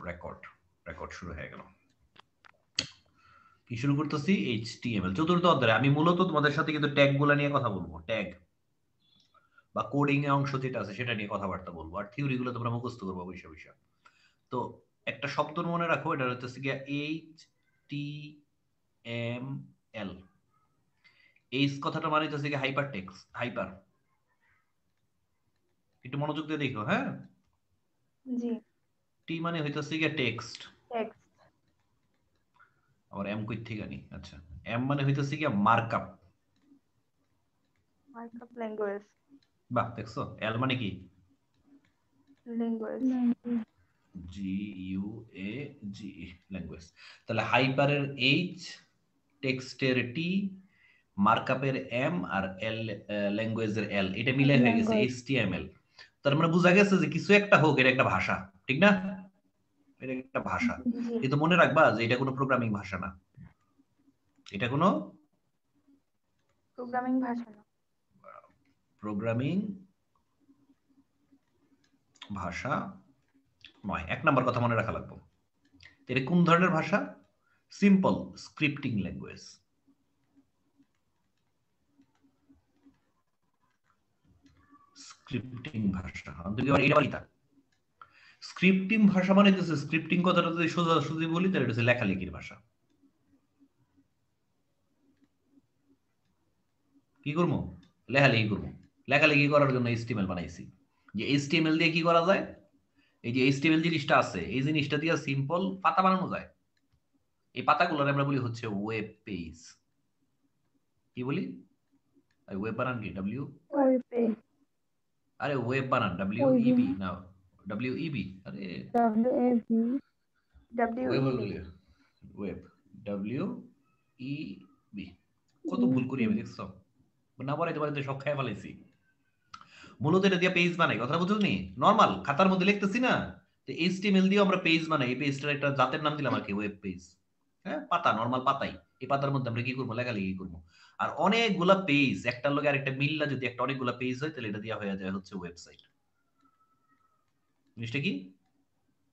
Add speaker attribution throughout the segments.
Speaker 1: Record record শুরু হয়ে গেল। কি শুরু করতেছি? এইচটিএমএল চতুর্থ অধ্যায়ে আমি মূলত তোমাদের সাথে কিন্তু ট্যাগ গুলা নিয়ে কথা বলবো। ট্যাগ বা কোডিং এর অংশ যেটা আছে সেটা নিয়ে কথাবার্তা বলবো, আর থিওরি গুলো তোমরা মুখস্থ করবো বৈশা বৈশা। তো একটা শব্দ মনে রাখো, এটা হচ্ছে গিয়া H T M L. H কথাটা মানে হচ্ছে গিয়া হাইপার টেক্সট, হাইপার। একটু মনোযোগ দিয়ে দেখো, হ্যাঁ।
Speaker 2: জি।
Speaker 1: টি মানে হইতেছে গিয়া টেক্সট,
Speaker 2: টেক্সট।
Speaker 1: আবার এম কই থেকে নি? আচ্ছা, এম মানে হইতেছে গিয়া মার্কআপ।
Speaker 2: Markup language.
Speaker 1: বাহ, দেখছো? এল মানে কি?
Speaker 2: Language.
Speaker 1: G U A G, language. তাহলে হাইপারের এইচ, টেক্সটের টি, মার্কআপের এম, আর এল ল্যাঙ্গুয়েজের এল, এটা মিলে হয়ে গেছে এইচটিএমএল। তার মানে বোঝা গেছে যে কিছু একটা হোক, এটা একটা ভাষা, ঠিক না? এটা একটা ভাষা।
Speaker 2: জি।
Speaker 1: কিন্তু মনে রাখবা যে এটা কোনো প্রোগ্রামিং ভাষা না। এটা কোনো
Speaker 2: প্রোগ্রামিং ভাষা না।
Speaker 1: প্রোগ্রামিং ভাষা নয়। এক নাম্বার কথা মনে রাখা লাগবে। এটা কোন ধরনের ভাষা? Simple scripting language. স্ক্রিপ্টিং ভাষা এটা স্ক্রিপ্টিং ভাষা মানে হচ্ছে, স্ক্রিপ্টিং কথাটা যদি সোজাসুজি বলি তাহলে এটা হচ্ছে লেখালেখির ভাষা। কি করবো? লেখালেখি করবো। লেখালেখি করার জন্য এইচটিএমএল বানাইছি। যে এইচটিএমএল দিয়ে কি করা যায়? এই যে এইচটিএমএল জিনিসটা আছে, এই জিনিসটা দিয়ে সিম্পল পাতা বানানো যায়। এই পাতাগুলোর আমরা বলি হচ্ছে ওয়েব পেজ। কি বলি? ওয়েব বানান কি? W,
Speaker 2: web page.
Speaker 1: আরে ওয়েব বানান ডব্লিউ ই বি না, ডব্লিউ ই বি, আরে
Speaker 2: ডব্লিউ-এ-ভি।
Speaker 1: ওয়েব
Speaker 2: ডব্লিউ-ই-বি।
Speaker 1: বলে, ওয়েব ডব্লিউ ই বি। কত ভুল করি আমি, দেখছো? না পরে তোমার সব খাই ফেলাইছি। মূলত এটা দিয়ে পেজ বানাই, কথা বুঝছো নি? নরমাল খাতার মধ্যে লিখতেছি না, তো এইচটিএমএল দিয়ে আমরা পেজ বানাই। এই পেজটার একটা জাতের নাম দিলাম আর কি, ওয়েব পেজ। হ্যাঁ, পাতা, নরমাল পাতাই। এই পাতার মধ্যে আমরা কি করবো? লেখালেখি করবো। আর অনেকগুলা পেজ, একটার লগে আরেকটা মিল্লা যদি একটা অনেকগুলা পেজ হয়, তাহলে এটা দিয়ে হয়ে যায় হচ্ছে ওয়েবসাইট। জিনিসটা কি?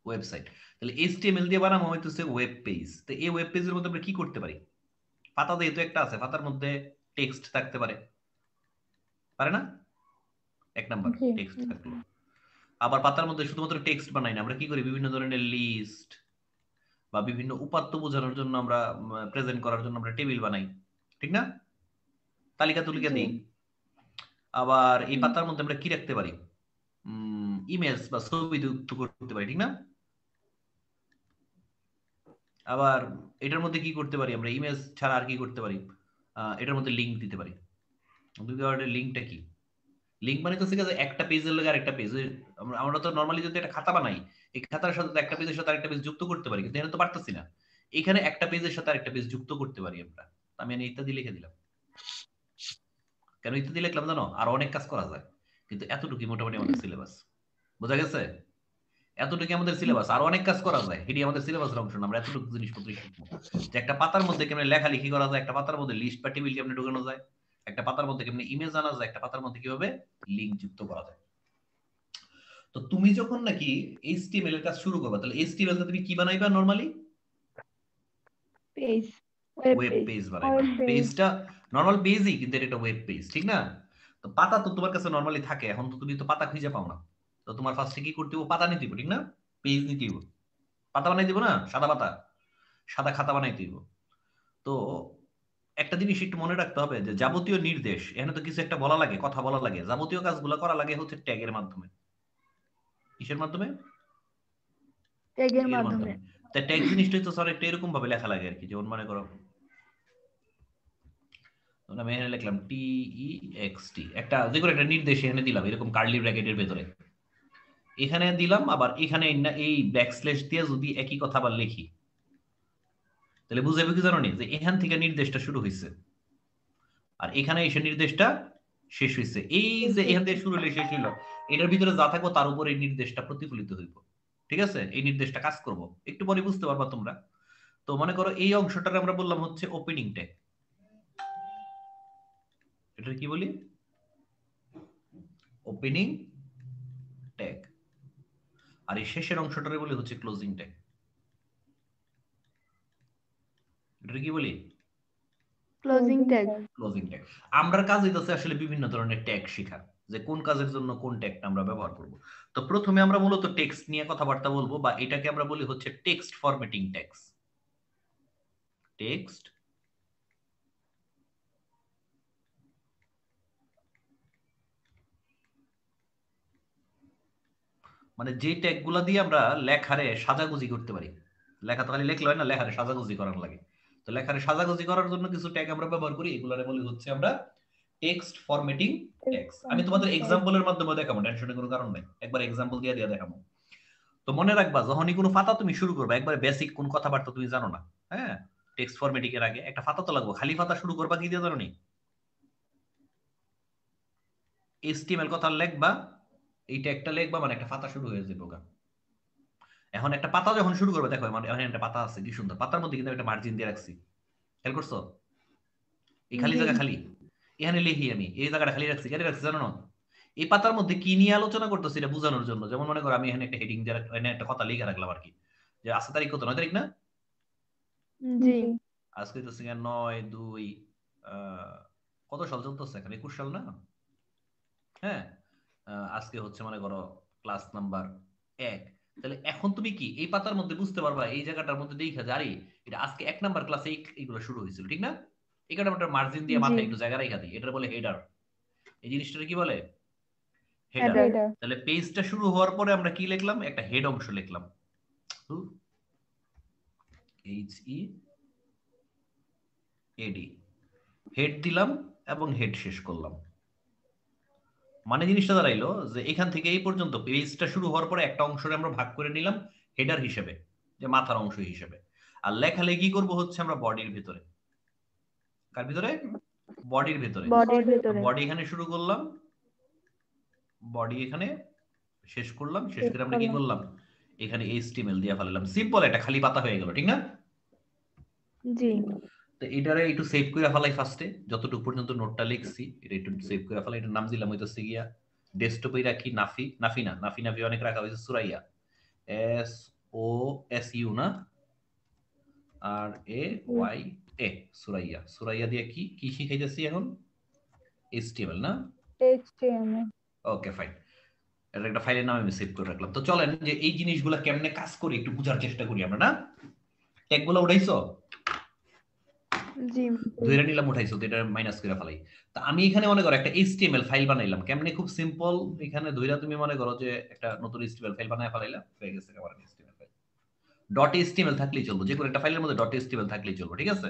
Speaker 1: ওয়েবসাইট। তাহলে এইচটিএমএল দিয়ে বানানো হইতেছে ওয়েব পেজ। তো এই ওয়েব পেজের মধ্যে আমরা কি করতে পারি? পাতা যেহেতু একটা আছে, পাতার মধ্যে টেক্সট থাকতে পারে, পারে না? এক নাম্বার,
Speaker 2: জি।
Speaker 1: টেক্সট থাকলো। আবার পাতার মধ্যে শুধুমাত্র টেক্সট বানাই না, আমরা কি করি? বিভিন্ন ধরনের লিস্ট বা বিভিন্ন উপাত্ত বোঝানোর জন্য আমরা, প্রেজেন্ট করার জন্য আমরা টেবিল বানাই, ঠিক না? তালিকা তুলিকা
Speaker 2: জি।
Speaker 1: দিই। আবার এই পাতার মধ্যে আমরা কি রাখতে পারি? ইমেজ বা ছবি যুক্ত করতে পারি, ঠিক না? আবার এটার মধ্যে কি করতে পারি আমরা? ইমেজ ছাড়া আর কি করতে পারি? এটার মধ্যে লিঙ্ক দিতে পারি। লিঙ্কটা কি? লিঙ্ক মানে হচ্ছে যে একটা পেজের লগে আরেকটা পেজ। আমরা তো নরমালি যদি একটা খাতা বানাই, এই খাতার সাথে একটা পেজের সাথে আরেকটা পেজ যুক্ত করতে পারি, কিন্তু এখানে তো পারতেছি না। এখানে একটা পেজের সাথে আরেকটা পেজ যুক্ত করতে পারি আমরা। আমি ইত্যাদি লিখে দিলাম। কেন ইত্যাদি লিখলাম জানো? আর অনেক কাজ করা যায়, কিন্তু এতটুকুই মোটামুটি আমাদের সিলেবাস। বোঝা গেছে? এতটুকু আমাদের সিলেবাস, আর অনেক কাজ করা যায়, এটি আমাদের সিলেবাসের অংশ না। আমরা এতটুকু জিনিসপত্র শিখবো যে একটা পাতার মধ্যে কেমন লেখালেখি করা যায়, একটা পাতার মধ্যে লিস্ট বা টেবিল কেমনে ঢোকানো যায়, একটা পাতার মধ্যে কেমনে ইমেজ আনা যায়, একটা পাতার মধ্যে কিভাবে লিঙ্ক যুক্ত করা যায়। তো তুমি যখন নাকি এইচটিএমএল এর কাজ শুরু করবে, তাহলে এইচটিএমএল তে তুমি কি বানাইবা? Normally
Speaker 2: page. Web
Speaker 1: web
Speaker 2: page.
Speaker 1: Page বানাইবা। পেজটা নরমাল পেজই, কিন্তু এটা ওয়েব পেজ, ঠিক না? তো পাতা তো তোমার কাছে নরমালি থাকে, এখন তো তুমি তো পাতা খুঁজে পাও না। তো তোমার ফার্স্টে কি করতে হবে? পাতা নিতে হবে, ঠিক না? পেজ নিতে হবে। পাতা বানাই দিব না, সাদা পাতা, সাদা খাতা বানাই দিব। তো একটা জিনিস একটু মনে রাখতে হবে যে যাবতীয় নির্দেশ, এখানে তো কিছু একটা বলা লাগে, কথা বলা লাগে, যাবতীয় কাজগুলো করা লাগে হচ্ছে ট্যাগের মাধ্যমে। কিসের মাধ্যমে?
Speaker 2: ট্যাগের
Speaker 1: এর
Speaker 2: মাধ্যমে।
Speaker 1: মাধ্যমে। তাই ট্যাগ জিনিসটাই তো স্যার একটা এরকম ভাবে লেখা লাগে আর কি, যেমন মনে করো আমি এখানে লিখলাম টি ই এক্স টি, একটা যে কোনো একটা নির্দেশ এখানে দিলাম এরকম কার্লি ব্র্যাকেটের ভেতরে, এখানে দিলাম। আবার এখানে এই ব্যাকস্ল্যাশ দিয়ে যদি একই কথা আবার লিখি, তাহলে বুঝাবে কি জানো নি? যে এখান থেকে নির্দেশটা শুরু হয়েছে, আর এখানে এসে নির্দেশটা শেষ হয়েছে। এই যে এখান থেকে শুরু হলে শেষ হইলো, এটার ভিতরে যা থাকবো তার উপর এই নির্দেশটা প্রতিফলিত হইব। ঠিক আছে? এই নির্দেশটা কাজ করব, একটু পরে বুঝতে পারবা তোমরা। তো মনে করো এই অংশটার আমরা বললাম হচ্ছে ওপেনিং ট্যাগ। এটা কি বলি? Opening tag. আর এই শেষের অংশটারে বলি হচ্ছে ক্লোজিং ট্যাগ। এটা কি বলি?
Speaker 2: Closing tag.
Speaker 1: Closing tag. আমরা কাজ হইতেছে আসলে বিভিন্ন ধরনের ট্যাগ শেখা, যে কোন কাজের জন্য কোন ট্যাগটা আমরা ব্যবহার করব। তো প্রথমে আমরা মূলত টেক্সট নিয়ে কথাবার্তা বলবো, বা এটাকে আমরা বলি হচ্ছে টেক্সট ফরম্যাটিং ট্যাগস। টেক্সট মানে যে ট্যাগগুলা দিয়ে আমরা লেখারে সাজাগুজি করতে পারি। লেখা তো খালি লেখলে হয় না, লেখারে সাজাগুজি করার লাগে। তো লেখারে সাজাগুজি করার জন্য কিছু ট্যাগ আমরা ব্যবহার করি, এগুলারে বলি হচ্ছে আমরা টেক্সট ফরম্যাটিং ট্যাগস। আমি তোমাদের এক্সাম্পলের মাধ্যমে দেখাবো, টেনশনের কোনো কারণ নাই, একবার এক্সাম্পল দিয়ে দেখাবো। তো মনে রাখবা, যখনই কোনো ফাতা তুমি শুরু করবা, একবারে বেসিক কোন কথাবার্তা তুমি জানো না, হ্যাঁ, টেক্সট ফরম্যাটিং এর আগে একটা ফাতা তো লাগবে। খালি ফাতা শুরু করবা কি দিয়ে জানো নি? HTML কথা লিখবা, এইটা একটা লিখবা, মানে একটা ফাতা শুরু হয়ে যাবে। এখন একটা পাতা যখন শুরু করবে, দেখো মানে এখানে একটা পাতা আছে, কি সুন্দর, পাতার মধ্যে কিন্তু একটা মার্জিন দিয়ে রাখছি, খেয়াল করছো? এই খালি জায়গা খালি, এখানে লিখি আমি এই জায়গাটা খালি রাখছি, কেটে রাখছি জানো না? এই পাতার মধ্যে কি নিয়ে আলোচনা করতেছি এটা বোঝানোর জন্য। যেমন মনে করো আমি এখানে একটা হেডিং দিয়ে এখানে একটা কথা লিখে রাখলাম আর কি, যে আজকে তারিখ কত, 9 তারিখ না?
Speaker 2: জি।
Speaker 1: আজকে তো 9/2 কত সাল চলতেছে এখন, 21 সাল না? হ্যাঁ, আজকে হচ্ছে মনে করো ক্লাস নাম্বার 1। তাহলে এখন তুমি কি এই পাতার মধ্যে বুঝতে পারবা, এই জায়গাটার মধ্যে দেখা যায় আরে এটা আজকে 1 নাম্বার ক্লাসে এইগুলো শুরু হয়েছিল, ঠিক না? এই কারণে আমরা মার্জিন দিয়ে মাথায় একটু জায়গা রেখা দিই, এটা বলে হেডার। এই জিনিসটা কি বলে? হেডার। তাহলে পেজটা শুরু হওয়ার পরে আমরা কি লিখলাম? একটা হেড অংশ লিখলাম, HEAD, হেড দিলাম এবং হেড শেষ করলাম। মানে জিনিসটা দাঁড়াইলো যে এখান থেকে এই পর্যন্ত পেজটা শুরু হওয়ার পরে একটা অংশরে আমরা ভাগ করে নিলাম হেডার হিসেবে, যে মাথার অংশ হিসেবে। আর লেখালেখি করব হচ্ছে আমরা বডির ভিতরে। কার ভিতরে? বডির ভিতরে। বডি এখানে শুরু করলাম, বডি এখানে শেষ করলাম, শেষ করে আমরা কি করলাম? এখানে HTML দিয়ে ফেলালাম। সিম্পল, একটা খালি পাতা হয়ে গেল, ঠিক না?
Speaker 2: জি।
Speaker 1: তো এটারে একটু সেভ করে ফেলাই ফার্স্টে, যতটুকু পর্যন্ত নোটটা লিখছি এটা একটু সেভ করে ফেলাই। এটার নাম দিলাম হইতেছে গিয়া ডেস্কটপে রাখি নাফি, নাফি অনেক রাখা হয়েছে সুরাইয়া, SOSU না, RAYA, সুরাইয়া। সুরাইয়া দিয়ে কি কি শিখাইতেছি এখন? HTML না?
Speaker 2: HTML।
Speaker 1: ওকে ফাইন, এটা একটা ফাইলের নাম আমি সেভ করে রাখলাম। তো চলেন যে এই জিনিসগুলো কেমনে কাজ করে একটু বোঝার চেষ্টা করি আমরা, না? ট্যাগগুলো উঠাইছো?
Speaker 2: জি।
Speaker 1: ধরে নিলাম উঠাইছো, তো এটা মাইনাস করে ফেলাই। তা আমি এখানে মনে করো একটা HTML ফাইল বানাইলাম, কেমনে? খুব সিম্পল। এখানে ধইরা তুমি মনে করো যে একটা নতুন HTML ফাইল বানায় ফেলাইলা, হয়ে গেছে আমার HTML ফাইল। .html থাকলেই চলবে, যে কোনো একটা ফাইলের মধ্যে .html থাকলেই চলবে, ঠিক আছে?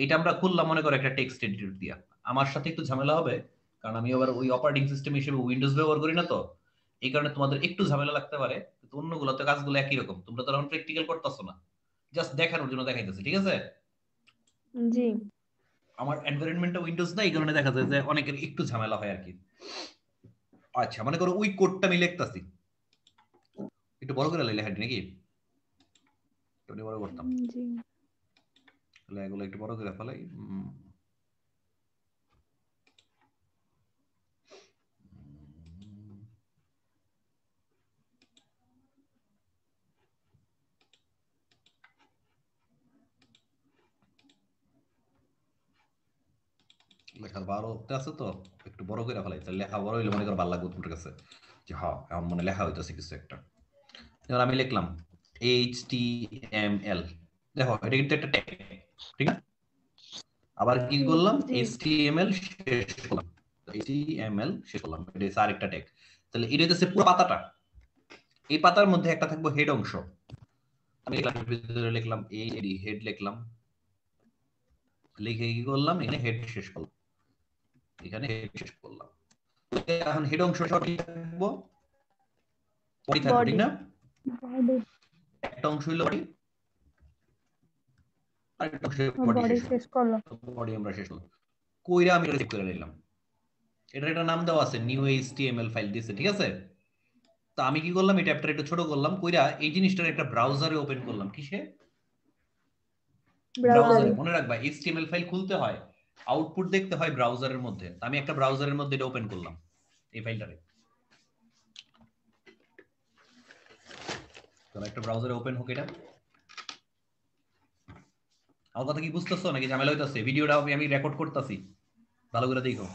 Speaker 1: এটা আমরা খুললাম মনে করো একটা টেক্সট এডিটর দিয়া। আমার সাথে একটু ঝামেলা হবে, কারণ আমি আবার ওই অপারেটিং সিস্টেম হিসেবে উইন্ডোজ ব্যবহার করি না, তো এই কারণে তোমাদের একটু ঝামেলা লাগতে পারে। তো অন্যগুলোতে কাজগুলো একই রকম, তোমরা তো এখন প্র্যাকটিক্যাল করতেছো না, জাস্ট দেখানোর জন্য দেখাইতেছি, ঠিক আছে?
Speaker 2: জি।
Speaker 1: আমার এনভায়রনমেন্টটা উইন্ডোজ না, এই কারণে দেখা যায় যে অনেকের একটু ঝামেলা হয় আর কি। আচ্ছা, মনে করো ওই কোডটা আমি লিখতাছি, একটু বড় করে লেখা নাকি, একটু বড় করতাম,
Speaker 2: জি।
Speaker 1: তাহলে এগুলো একটু বড় করে ফেলাই। লেখার বারোতে আছে তো একটু বড় করে ফেলাই, তাহলে লেখা বড় হইলে মনে করো ভালো লাগবে তোমার কাছে, যে হ্যাঁ এমন মনে লেখা হইতেছে কিছু একটা। এবার আমি লিখলাম HTML, দেখো এটা কিন্তু একটা ট্যাগ, ঠিক না? আবার কি করলাম? HTML শেষ করলাম, HTML শেষ করলাম, এটা হচ্ছে আরেকটা ট্যাগ। তাহলে এটা হচ্ছে পুরো পাতাটা। এই পাতার মধ্যে একটা থাকবে হেড অংশ, আমি ভিতরে লিখলাম হেড লিখলাম, লিখে কি করলাম? এখানে হেড শেষ করলাম, এখানে হেড শেষ করলাম। এখন হেড অংশ সঠিক থাকবো, বডি থাকবে, ঠিক না? একটা অংশ হইলো বডি, আরেকটা অংশ বডি শেষ করলাম, বডি আমরা শেষ করলাম। কইরা আমি সেভ করে নিলাম, এটার একটা নাম দেওয়া আছে, নিউ HTML ফাইল দিয়েছে, ঠিক আছে? তো আমি কি করলাম? এটা একটা একটু ছোট করলাম, কইরা এই জিনিসটার একটা ব্রাউজারে ওপেন করলাম। কিসে? ব্রাউজারে। মনে রাখবা HTML ফাইল খুলতে হয়, আউটপুট দেখতে হয় ব্রাউজারের মধ্যে। আমি একটা ব্রাউজারের মধ্যে এটা ওপেন করলাম, এই ফাইলটারে। চলো একটা ব্রাউজারে ওপেন হোক এটা। আমার কথা কি বুঝতেছো নাকি ঝামেলা হইতাছে? ভিডিওটা আমি রেকর্ড করতেছি, ভালো করে দেখো।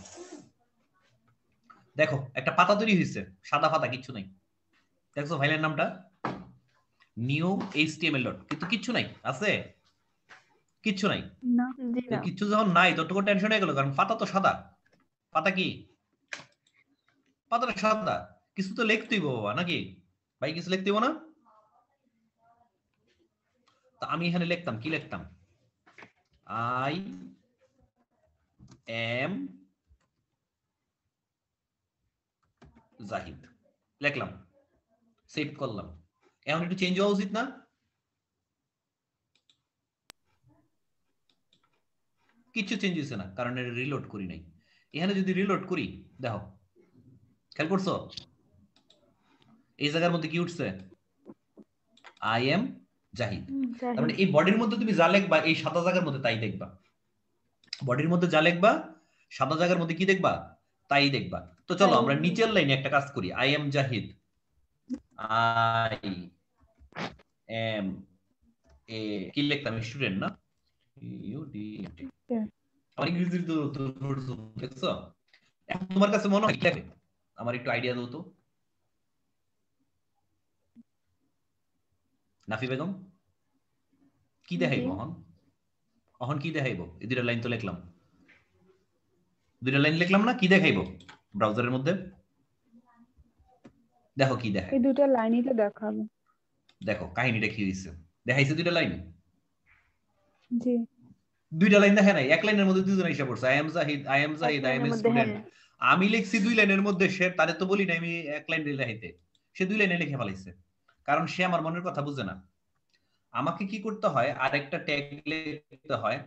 Speaker 1: দেখো একটা পাতা তৈরি হয়েছে, সাদা পাতা, কিচ্ছু নাই। দেখছো ফাইলের নামটা নিউ এইচটিএমএল ডট, কিন্তু কিচ্ছু নাই, আছে কিচ্ছু নাই।
Speaker 2: না, জি
Speaker 1: তো
Speaker 2: না।
Speaker 1: কিচ্ছু যখন নাই ততটুকু টেনশন হয়ে গেল, কারণ পাতা তো সাদা। পাতা কি? পাতাটা সাদা, কিছু তো লিখতেই বাবা নাকি ভাই, কিছু লিখতেই না? তো আমি এখানে লিখতাম, কি লিখতাম? আই এম জাহিদ লিখলাম, সেভ করলাম। এখন একটু চেঞ্জ হওয়া উচিত না? কিছু চেঞ্জ হয়েছে না, কারণ এটা রিলোড করি নাই। এখানে যদি রিলোড করি, দেখো খেয়াল করছো এই জায়গার মধ্যে কি উঠছে? I am Zahid. তার মানে এই বডির মধ্যে তুমি যা লিখবা এই সাদা জায়গার মধ্যে তাই দেখবা। বডির মধ্যে যা লিখবা সাদা জায়গার মধ্যে কি দেখবা? তাই দেখবা। তো চলো আমরা নিচের লাইনে একটা কাজ করি। I am Zahid, I am a কি লিখতাম? স্টুডেন্ট না? আমার ইংরেজি তো দেখছো? এখন তোমার কাছে মনে হয় কি লেখে? আমার একটু আইডিয়া দাও তো নাফি বেগম, কি দেখাইব অহন? অহন কি দেখাইব? এই দুইটা লাইন তো লিখলাম, দুইটা লাইন লিখলাম না? কি দেখাইব ব্রাউজারের মধ্যে? দেখো কি দেখায়।
Speaker 2: এই দুটো লাইনই তো দেখাবে।
Speaker 1: দেখো কাহিনীটা কি হয়েছে, দেখাইছে দুইটা লাইন।
Speaker 2: জি,
Speaker 1: দুইটা লাইন দেখে নাই, এক লাইনের মধ্যে দুজন হিসাব করছে, I am Zahid, I M
Speaker 2: এক
Speaker 1: জাহিদ, আই এম
Speaker 2: লাইনের
Speaker 1: এ
Speaker 2: মধ্যে,
Speaker 1: স্টুডেন্ট।
Speaker 2: হ্যাঁ।
Speaker 1: আমি লিখছি দুই লাইনের মধ্যে, সে তারে তো বলি না আমি এক লাইন লিখাইতে, সে দুই লাইনে লিখে ফেলাইছে, কারণ সে আমার মনের কথা বুঝে না। আমাকে কি করতে হয়? আরেকটা ট্যাগ লিখতে হয়।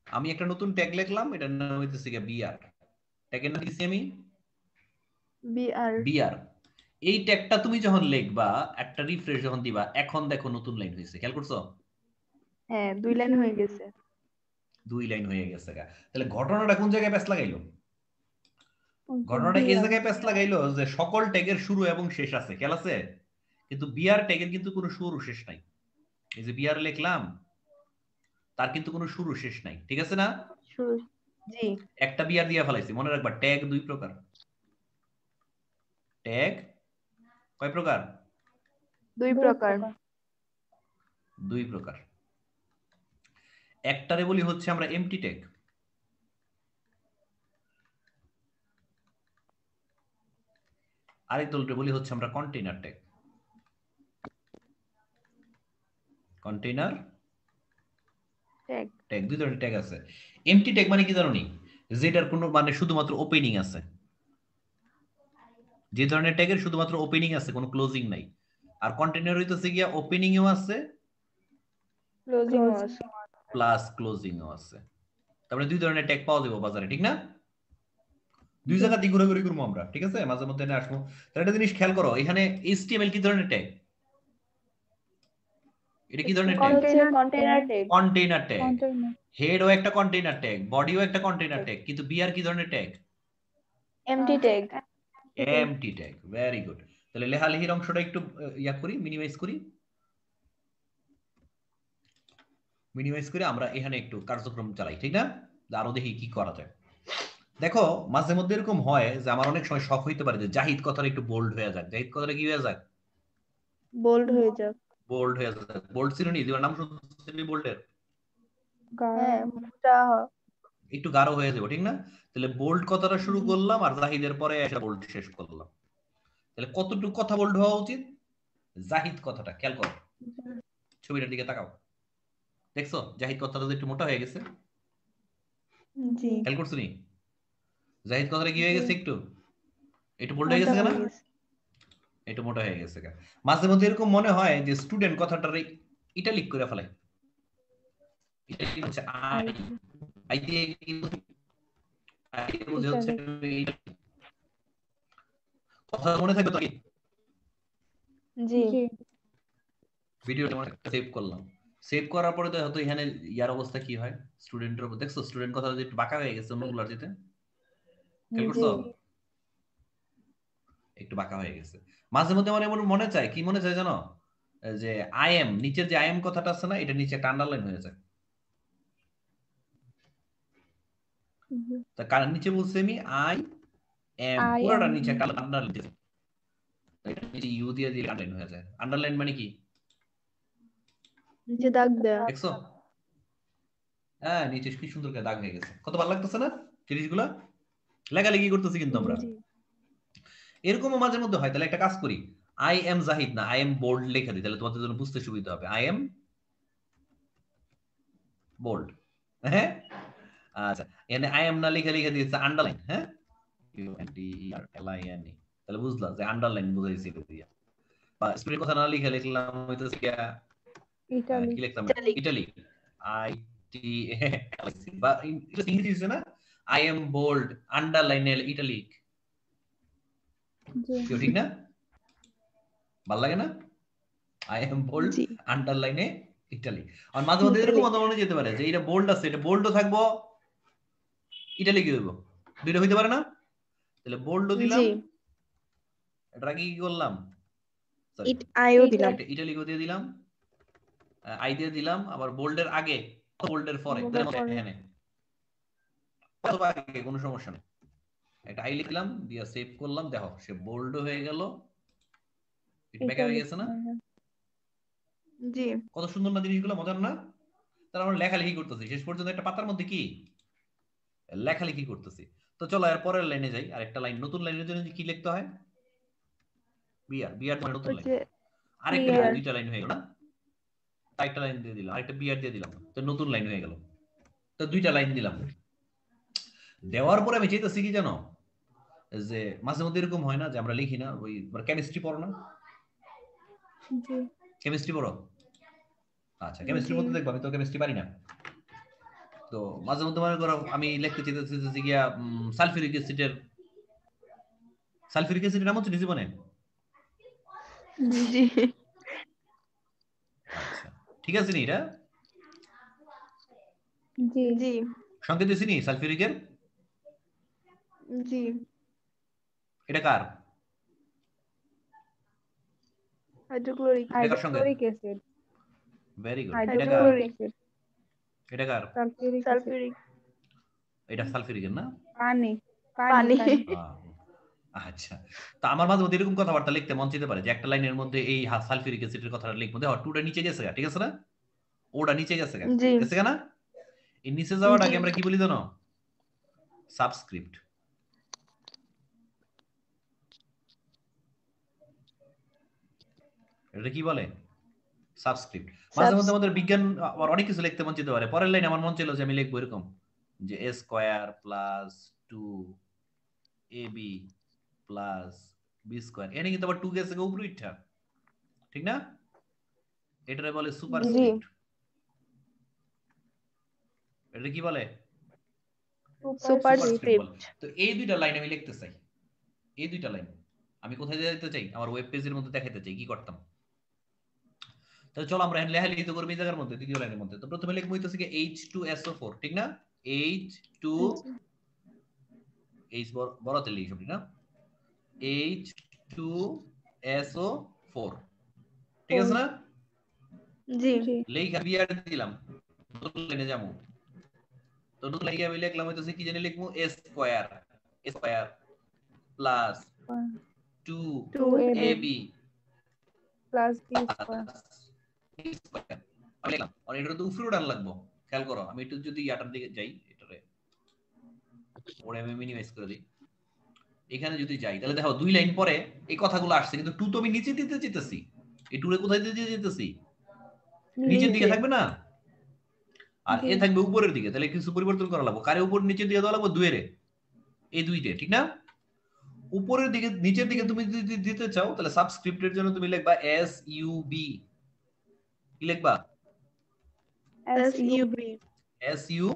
Speaker 1: আমি একটা নতুন ট্যাগ লিখলাম, এটার নাম হইতেছে বিআর। ট্যাগের নাম দিছি আমি
Speaker 2: বিআর।
Speaker 1: বিআর। এই ট্যাগটা তুমি যখন লিখবা, একটা রিফ্রেশ যখন দিবা, এখন দেখো নতুন লাইন হয়েছে, খেয়াল করছো?
Speaker 2: হ্যাঁ, 2 লাইন হয়ে গেছে।
Speaker 1: দুই লাইন হয়ে গেছে গা। তাহলে ঘটনাটা কোন জায়গায় প্যাচ লাগাইলো?
Speaker 2: ওই যে
Speaker 1: ঘটনাটা এই
Speaker 2: বিআর।
Speaker 1: জায়গায় প্যাচ লাগাইলো যে সকল ট্যাগের শুরু এবং শেষ আছে, খেয়াল আছে? কিন্তু বিআর ট্যাগের কিন্তু কোনো শুরু শেষ নাই। এই যে বিআর লিখলাম, তার কিন্তু কোনো শুরু শেষ নাই, ঠিক আছে না?
Speaker 2: শুরু। জি।
Speaker 1: একটা বিআর দিয়া ফেলাইছি, মনে রাখবা ট্যাগ দুই প্রকার। ট্যাগ কয় প্রকার?
Speaker 2: 2 প্রকার।
Speaker 1: দুই প্রকার। একটারে বলি হচ্ছে আমরা এমটি ট্যাগ, আরেক দলটা বলি হচ্ছে আমরা container tag. Container
Speaker 2: tag.
Speaker 1: Tag, দুই ধরনের ট্যাগ আছে। এমটি ট্যাগ মানে কি জানো নি? যেটার কোনো মানে শুধুমাত্র ওপেনিং আছে, যে ধরনের ট্যাগের শুধুমাত্র ওপেনিং আছে, কোনো ক্লোজিং নাই। আর কন্টেইনার হইতেছে গিয়া ওপেনিংও আছে
Speaker 2: ক্লোজিং আছে।
Speaker 1: প্লাস ক্লোজিংও আছে। তারপরে দুই ধরনের ট্যাগ পাওয়া যাবে বাজারে, ঠিক না? দুই জায়গা দিয়ে ঘুরাঘুরি করবো আমরা, ঠিক আছে? মাঝে মধ্যে এনে আসবো। তাহলে একটা জিনিস খেয়াল করো, এখানে এইচটিএমএল কি ধরনের ট্যাগ? এটা কি ধরনের tag?
Speaker 2: Container tag.
Speaker 1: Container tag. হেডও একটা কন্টেইনার ট্যাগ, বডিও একটা কন্টেইনার ট্যাগ, কিন্তু বিআর কি ধরনের tag?
Speaker 2: MT tag.
Speaker 1: MT tag. Very good. তাহলে লেখালেখির অংশটা একটু ইয়া করি, মিনিমাইজ করি। মিনিমাইজ করে আমরা এখানে একটু কার্যক্রম চালাই, ঠিক না? আরো দেখি কি করা যায়। দেখো মাঝে মধ্যে এরকম হয় যে আমার অনেক সময় শখ হইতে পারে যে জাহিদ কথাটা একটু বোল্ড হয়ে যাক। জাহিদ কথাটা কি হয়ে যাক?
Speaker 2: বোল্ড হয়ে যাক।
Speaker 1: বোল্ড হয়ে যাক। বোল্ড চিরুনি তোমার নাম শুনছি বোল্ডের?
Speaker 2: হ্যাঁ, মুখটা
Speaker 1: একটু গাঢ় হয়ে যাবে, ঠিক না? তাহলে বোল্ড কথাটা শুরু করলাম আর জাহিদের পরে এসে বোল্ড শেষ করলাম। তাহলে কতটুকু কথা বোল্ড হওয়া উচিত? জাহিদ কথাটা, খেয়াল করো ছবিটার দিকে তাকাও, দেখছো জাহিদ কথাটা একটু মোটা হয়ে গেছে?
Speaker 2: জি।
Speaker 1: খেয়াল করছো নি? জাহিদ কথাটা কি হয়ে গেছে? একটু একটু বোল্ড হয়ে
Speaker 2: মোটা
Speaker 1: গেছে
Speaker 2: হয়ে
Speaker 1: না?
Speaker 2: গেছে।
Speaker 1: একটু মোটা হয়ে গেছে। মাঝে মধ্যে এরকম মনে হয় যে স্টুডেন্ট কথাটার ইটালিক করে ফেলাই। ইটালিক হচ্ছে আই, আই দিয়ে আই বুঝে হচ্ছে কথা মনে থাকবে তো?
Speaker 2: জি।
Speaker 1: ভিডিওটা সেভ করলাম, সেভ করার পরে তো হয়তো এখানে ইয়ার অবস্থা কি হয় স্টুডেন্টের উপর, দেখছো স্টুডেন্ট কথা একটু বাঁকা হয়ে গেছে অন্যগুলোর যেতে, খেয়াল
Speaker 2: জি।
Speaker 1: করছো? একটু বাঁকা হয়ে গেছে। মাঝে মধ্যে আমার এমন মনে চায়, কি মনে চায় জানো, যে আই এম, নিচের যে আই এম কথাটা আছে না, এটা নিচে একটা আন্ডারলাইন হয়ে যায়। তা কারণ নিচে বলছি আমি আই এম,
Speaker 2: I
Speaker 1: পুরোটা
Speaker 2: am
Speaker 1: নিচে একটা আন্ডারলাইন দিয়েছে, এটা নিচে ইউ দিয়ে দিলে আন্ডারলাইন হয়ে যায়। আন্ডারলাইন মানে কি?
Speaker 2: নিচে দাগ দেয়া।
Speaker 1: দেখছো? হ্যাঁ, নিচে কি সুন্দর করে দাগ হয়ে গেছে, কত ভালো লাগতেছে না জিনিসগুলা? লেখালেখি করতেছি কিন্তু আমরা।
Speaker 2: জি
Speaker 1: এরকমও মাঝে মধ্যে হয়। তাহলে একটা কাজ করি, আই এম জাহিদ না আই এম বোল্ড লেখা দিই, তাহলে তোমাদের জন্য বুঝতে সুবিধা হবে। I am bold. হ্যাঁ, আচ্ছা, এখানে আই এম না লিখে লিখে দিয়েছে আন্ডারলাইন। হ্যাঁ, UNDERLINE, তাহলে বুঝলাম যে আন্ডারলাইন বুঝাইছি এটা দিয়া। বা স্পেলিং কথা না লিখে লিখলাম হইতেছে কি
Speaker 2: ইটালি
Speaker 1: কি লিখতাম, ইটালি, আই টি বা ইংলিশ না, I am bold underline italic.
Speaker 2: জি
Speaker 1: ঠিক না? ভাল লাগে না? আই এম বোল্ড
Speaker 2: জি
Speaker 1: আন্ডারলাইনে ইটালি। আর মাঝে মধ্যে এরকম মনে যেতে পারে যে এটা বোল্ড আছে, এটা বোল্ডও থাকবো, ইটালি কি হইব, দুইটা হইতে পারে না? তাহলে বোল্ডও দিলাম,
Speaker 2: জি
Speaker 1: এটা কি করলাম, সরি
Speaker 2: আইও দিলাম
Speaker 1: ইটালিকও দিয়ে দিলাম, আই দিয়ে দিলাম, আবার বোল্ডের আগে বোল্ডের পরে এখানে অথবা আগে কোনো সমস্যা নেই, একটা আই লিখলাম দিয়া সেভ করলাম, দেখো সে বোল্ড হয়ে গেল, এটা বেঁকা হয়ে গেছে না?
Speaker 2: জি
Speaker 1: কত সুন্দর না জিনিসগুলো, মজার না? তাহলে আমরা লেখালেখি করতেছি, শেষ পর্যন্ত একটা পাতার মধ্যে কি লেখালেখি করতেছি। তো চলো এর পরের লাইনে যাই, আর একটা লাইন, নতুন লাইনের জন্য কি লিখতে হয়? বিআর, বিআর মানে নতুন লাইন, আরেকটা দুইটা লাইন হয়ে গেল না? একটা লাইন দিয়ে দিলাম, আরেকটা বিআর দিয়ে দিলাম, তো নতুন লাইন হয়ে গেল। তো দুইটা লাইন দিলাম, দেওয়ার পরে আমি চাইতেছি কি জানো, যে মাঝে মধ্যে এরকম হয় না যে আমরা লিখি না, ওই কেমিস্ট্রি পড়ো না?
Speaker 2: জি
Speaker 1: কেমিস্ট্রি পড়ো? আচ্ছা, কেমিস্ট্রির মধ্যে দেখবো আমি তো কেমিস্ট্রি পারি না, তো মাঝে মধ্যে মনে করো আমি লিখতে চাইতেছি গিয়া সালফিউরিক অ্যাসিডের, সালফিউরিক অ্যাসিডের নাম হচ্ছে জীবনে?
Speaker 2: জি
Speaker 1: আচ্ছা, ঠিক আছে নি, এটা
Speaker 2: জি জি
Speaker 1: সংকেত দিছি নি সালফিউরিকের?
Speaker 2: জি
Speaker 1: এটা কার?
Speaker 2: হাইড্রোক্লোরিক
Speaker 1: এটা কার সংকেত?
Speaker 2: Acid
Speaker 1: very good. এটা কার?
Speaker 2: হাইড্রোক্লোরিক অ্যাসিড
Speaker 1: এটা কার?
Speaker 2: সালফিউরিক
Speaker 1: এটা সালফিউরিকের না?
Speaker 2: পানি পানি
Speaker 1: আচ্ছা, তো আমার মাঝে মধ্যে এরকম কথাবার্তা লিখতে মন চাইতে পারে যে একটা লাইনের মধ্যে এই সালফিউরিক অ্যাসিডের কথাটা লিখবো, দেখো টুটা নিচে গেছে গা, ঠিক আছে না? ওটা নিচে গেছে গা,
Speaker 2: জি
Speaker 1: গেছে গা না? এই নিচে যাওয়াটাকে আমরা কি বলি জানো? সাবস্ক্রিপ্ট। এটা কি বলে? সাবস্ক্রিপ্ট। মাঝে মধ্যে আমাদের বিজ্ঞান আবার অনেক কিছু লিখতে মন চাইতে পারে, পরের লাইনে আমার মন চাইলো যে আমি লিখবো এরকম যে a square plus 2ab plus b square, এখানে কিন্তু আবার 2 গেছে উপরে উঠা, ঠিক না? এটারে বলে সুপারস্ক্রিপ্ট। এটা কি বলে? সুপারস্ক্রিপ্ট বলে। তো এই দুইটা লাইন আমি লিখতে চাই, এই দুইটা লাইন আমি কোথায় দিতে চাই, আমার ওয়েব পেজের মধ্যে দেখাতে চাই, কি করতাম? তাহলে চলো আমরা লেখালেখি তো করব এই জায়গার মধ্যে, দ্বিতীয় লাইনের মধ্যে। তো প্রথমে লিখবো হইতেছে কি H2SO4, ঠিক না? H2 H বড়তে লিখি সবই না, H2SO4, ঠিক আছে না?
Speaker 2: জি
Speaker 1: লেখা বিআর দিলাম, নতুন লাইনে যাবো। তো নতুন লাইনে আমি লিখলাম হইতেছে কি জানি লিখবো a square plus 2ab
Speaker 2: plus b
Speaker 1: square লিখলাম। আর এটা তো উপরে উঠান লাগবো, খেয়াল করো, আমি একটু যদি ইয়াটার দিকে যাই, এটারে ওরে আমি মিনিমাইজ করে দিই, এখানে যদি যাই তাহলে দেখো দুই লাইন পরে এই কথাগুলো আসছে, কিন্তু 2 তো আমি নিচে দিতে যেতেছি, এই 2 এর কোথায় দিতে যেতেছি? নিচের দিকে থাকবে না, আর এ থাকবে উপরের দিকে, তাহলে কিছু পরিবর্তন করা লাগবে, কারে উপর নিচে দিয়ে দেওয়া লাগবে? 2 এর, এই দুইটা, ঠিক না? উপরের দিকে নিচের দিকে তুমি যদি দিতে চাও তাহলে সাবস্ক্রিপ্টের জন্য তুমি লিখবা SUB, কি লিখবা? SU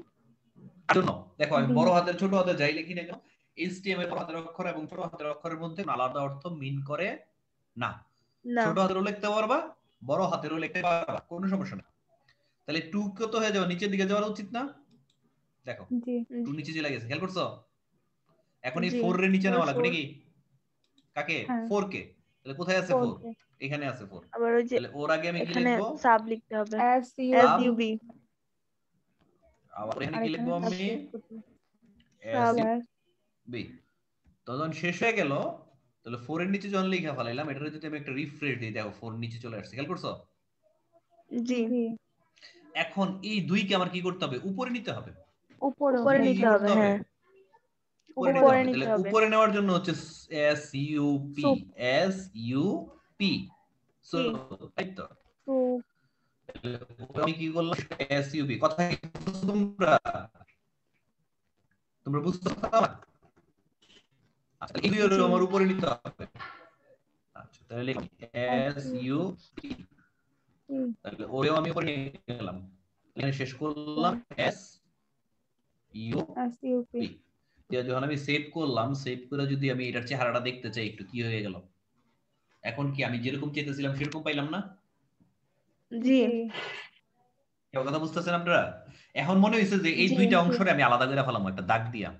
Speaker 1: জন্য দেখো আমি বড় হাতের ছোট হাতের যাই লিখি না কেন, HTML বড় হাতের অক্ষর এবং ছোট হাতের অক্ষরের মধ্যে আলাদা অর্থ মিন করে না, ছোট হাতেরও লিখতে পারবা বড় হাতেরও লিখতে পারবা, কোনো সমস্যা না। তাহলে 2 কত হয়ে যাবে, নিচের দিকে যাওয়া উচিত না? দেখো 2 নিচে চলে গেছে, খেয়াল করছো? এখন এই 4 এর নিচে নেওয়া লাগবে নাকি? কাকে
Speaker 2: হ্যাঁ
Speaker 1: 4 কে তাহলে কোথায় আছে 4
Speaker 2: 4
Speaker 1: এখানে আছে 4
Speaker 3: আবার ওই যে
Speaker 1: তাহলে ওর আগে আমি কি
Speaker 3: এখানে
Speaker 1: লিখবো
Speaker 3: সাব লিখতে হবে
Speaker 2: S U
Speaker 3: S
Speaker 1: sub
Speaker 3: U B
Speaker 1: আবার এখানে
Speaker 2: আর
Speaker 1: কি
Speaker 2: এখানে
Speaker 1: লিখবো আমি
Speaker 2: সাবজেক্ট করতে
Speaker 1: এস
Speaker 3: সাব
Speaker 2: স্ল্যাশ
Speaker 1: বি তখন শেষ হয়ে গেল তাহলে 4 এর নিচে যখন লিখে ফেলাইলাম এটারে যদি আমি একটা রিফ্রেশ দিই দেখো 4 নিচে চলে আসছে খেয়াল করছো
Speaker 3: জি
Speaker 2: জি
Speaker 1: এখন এই 2 কে আমার কি করতে হবে উপরে নিতে হবে
Speaker 2: উপরে
Speaker 3: উপরে
Speaker 1: দুইকে কি
Speaker 3: নিতে হবে
Speaker 1: করতে হবে
Speaker 3: হ্যাঁ
Speaker 1: উপরে নিতে
Speaker 3: উপরে
Speaker 1: হবে
Speaker 3: নিতে
Speaker 1: তাহলে
Speaker 3: হবে
Speaker 1: উপরে নেওয়ার জন্য হচ্ছে S U P
Speaker 2: soup
Speaker 1: S U P so
Speaker 3: P
Speaker 1: তাই তো
Speaker 2: সুপ
Speaker 1: তাহলে আমি কি করলাম এস ইউ পি কথা কি বুঝছো তোমরা তোমরা বুঝছো আমার আচ্ছা এই দুইয়ের
Speaker 3: জি
Speaker 1: আমার উপরে নিতে হবে আচ্ছা তাহলে
Speaker 2: S
Speaker 1: S U P
Speaker 2: U
Speaker 1: তাহলে ওরেও আমি উপরে নিয়ে গেলাম এখানে শেষ করলাম S U
Speaker 2: S U P
Speaker 1: P যখন আমি সেভ করলাম সেভ করে যদি আমি এটার চেহারাটা দেখতে চাই একটু কি হয়ে গেল এখন কি আমি যেরকম চেয়েছিলাম সেরকম পাইলাম না
Speaker 3: জি
Speaker 2: জি
Speaker 1: কেউ কথা বুঝতেছেন আপনারা এখন মনে হয়েছে যে এই
Speaker 3: জি
Speaker 1: দুইটা
Speaker 2: জি
Speaker 1: অংশরে আমি আলাদা করে ফেলাম একটা দাগ দিয়া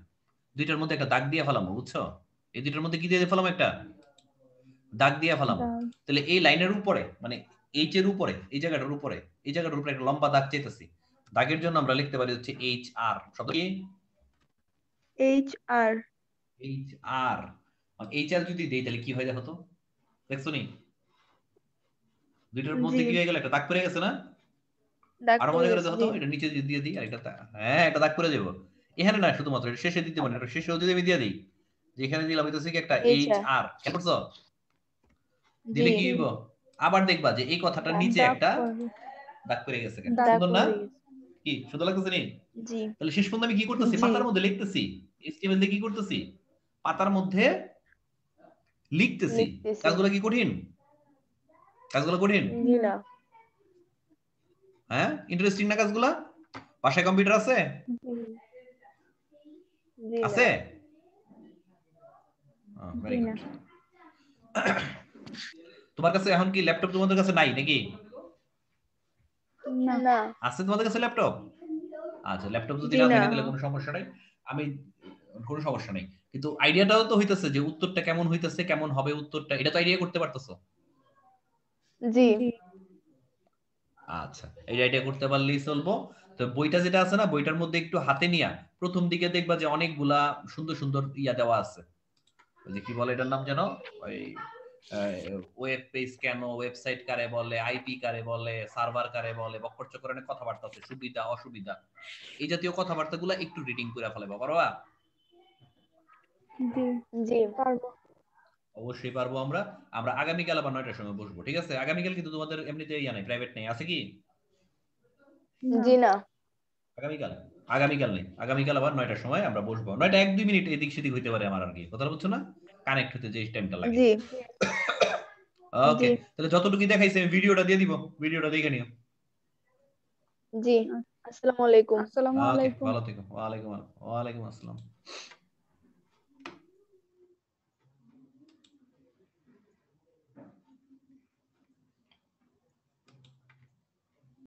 Speaker 1: দুইটার মধ্যে একটা দাগ দিয়ে ফেলাম বুঝছো এই দুইটার মধ্যে কি দিয়ে ফেলাম একটা দাগ দিয়ে ফেলাম
Speaker 2: দাগ
Speaker 1: তাহলে এই লাইনের উপরে মানে এইচ এর উপরে এই জায়গাটার উপরে একটা লম্বা দাগ চাইতেছি দাগের জন্য আমরা লিখতে পারি হচ্ছে এইচ আর শব্দ কি
Speaker 3: H R
Speaker 1: H R H R যদি দেই তাহলে কি হয় দেখো তো দেখছো নি দুইটার মধ্যে
Speaker 3: জি
Speaker 1: কি হয়ে গেল একটা দাগ পড়ে গেছে না
Speaker 3: দাগ
Speaker 1: আরো
Speaker 3: পড়ে
Speaker 1: মনে করে
Speaker 3: গেছে
Speaker 1: দেখো
Speaker 3: জি
Speaker 1: তো এটা নিচে দিয়ে দিই আর এটা হ্যাঁ একটা দাগ পড়ে যাবো এখানে না শুধুমাত্র এটা শেষে দিতে পারি এটা শেষেও যদি আমি দিয়ে দিই যেখানে দিলাম হইতেছে কি একটা
Speaker 3: এইচ
Speaker 1: এইচ
Speaker 3: আর
Speaker 1: আর কেমন করছো
Speaker 3: জি
Speaker 1: দিলে কি
Speaker 2: জি
Speaker 1: হইব আবার দেখবা যে এই কথাটার নিচে
Speaker 2: দাগ
Speaker 1: একটা
Speaker 2: পড়বে
Speaker 1: দাগ পড়ে গেছে কেন
Speaker 2: দাগ
Speaker 3: দাগ
Speaker 1: সুন্দর না
Speaker 3: পড়ে গেছে
Speaker 1: কি সুন্দর লাগতেছে নি
Speaker 3: জি
Speaker 1: তাহলে শেষ পর্যন্ত আমি কি করতেছি
Speaker 3: জি
Speaker 1: পাতার মধ্যে লিখতেছি এইচটিএমএল দিয়ে কি করতেছি পাতার মধ্যে লিখতেছি
Speaker 3: লিখতেছি
Speaker 1: কাজগুলো কি কঠিন কাজগুলো কঠিন
Speaker 3: জি
Speaker 2: না
Speaker 3: না
Speaker 1: হ্যাঁ ইন্টারেস্টিং না কাজগুলা বাসায় কম্পিউটার আছে
Speaker 2: জি
Speaker 3: জি না
Speaker 1: আছে
Speaker 2: জি
Speaker 1: ভেরি
Speaker 2: না
Speaker 1: গুড তোমার কাছে এখন কি ল্যাপটপ তোমাদের কাছে নাই নাকি
Speaker 2: না
Speaker 3: না
Speaker 1: আছে তোমাদের কাছে ল্যাপটপ আচ্ছা ল্যাপটপ যদি
Speaker 3: জি
Speaker 1: না
Speaker 3: না
Speaker 1: থাকে তাহলে কোনো সমস্যা নাই আমি কোনো সমস্যা নেই কিন্তু আইডিয়াটাও তো হইতেছে যে উত্তরটা কেমন হইতেছে কেমন হবে উত্তরটা এটা তো আইডিয়া করতে পারতেছো
Speaker 3: জি
Speaker 2: জি
Speaker 1: আচ্ছা এই আইডিয়া করতে পারলেই চলবো তো বইটা যেটা আছে না বইটার মধ্যে একটু হাতে নিয়া প্রথম দিকে দেখবা যে অনেকগুলা সুন্দর সুন্দর ইয়া দেওয়া আছে ওই যে কি বলে এটার নাম যেন ওই ওয়েব পেজ কেন ওয়েবসাইট কারে বলে আইপি কারে বলে সার্ভার কারে বলে বক্কর চক্করের কথাবার্তা আছে সুবিধা অসুবিধা এই জাতীয় কথাবার্তাগুলো একটু রিডিং করে ফেলাবা পারবা
Speaker 2: জি
Speaker 3: জি
Speaker 2: পারবো
Speaker 1: অবশ্যই পারবো আমরা আমরা আগামীকাল আবার 9টার সময় বসবো ঠিক আছে আগামীকাল কিন্তু তোমাদের এমনিতে ইয়া নাই প্রাইভেট নেই আছে কি
Speaker 2: না
Speaker 3: জি না
Speaker 1: আগামীকাল আগামীকাল নেই আগামীকাল আবার 9টার সময় আমরা বসবো 9টা 1-2 মিনিট এদিক সেদিক হইতে পারে আমার আর কি কথা বুঝছো না কানেক্ট হতে যে টাইমটা লাগে
Speaker 3: জি
Speaker 1: ওকে
Speaker 3: জি
Speaker 1: তাহলে যতটুকু দেখাইছে আমি ভিডিওটা দিয়ে দিব ভিডিওটা দেখে নিও
Speaker 3: জি আসসালামু আলাইকুম
Speaker 2: আসসালামু
Speaker 1: ওকে
Speaker 2: আলাইকুম
Speaker 1: ভালো থেকো ওয়ালাইকুম আসসালাম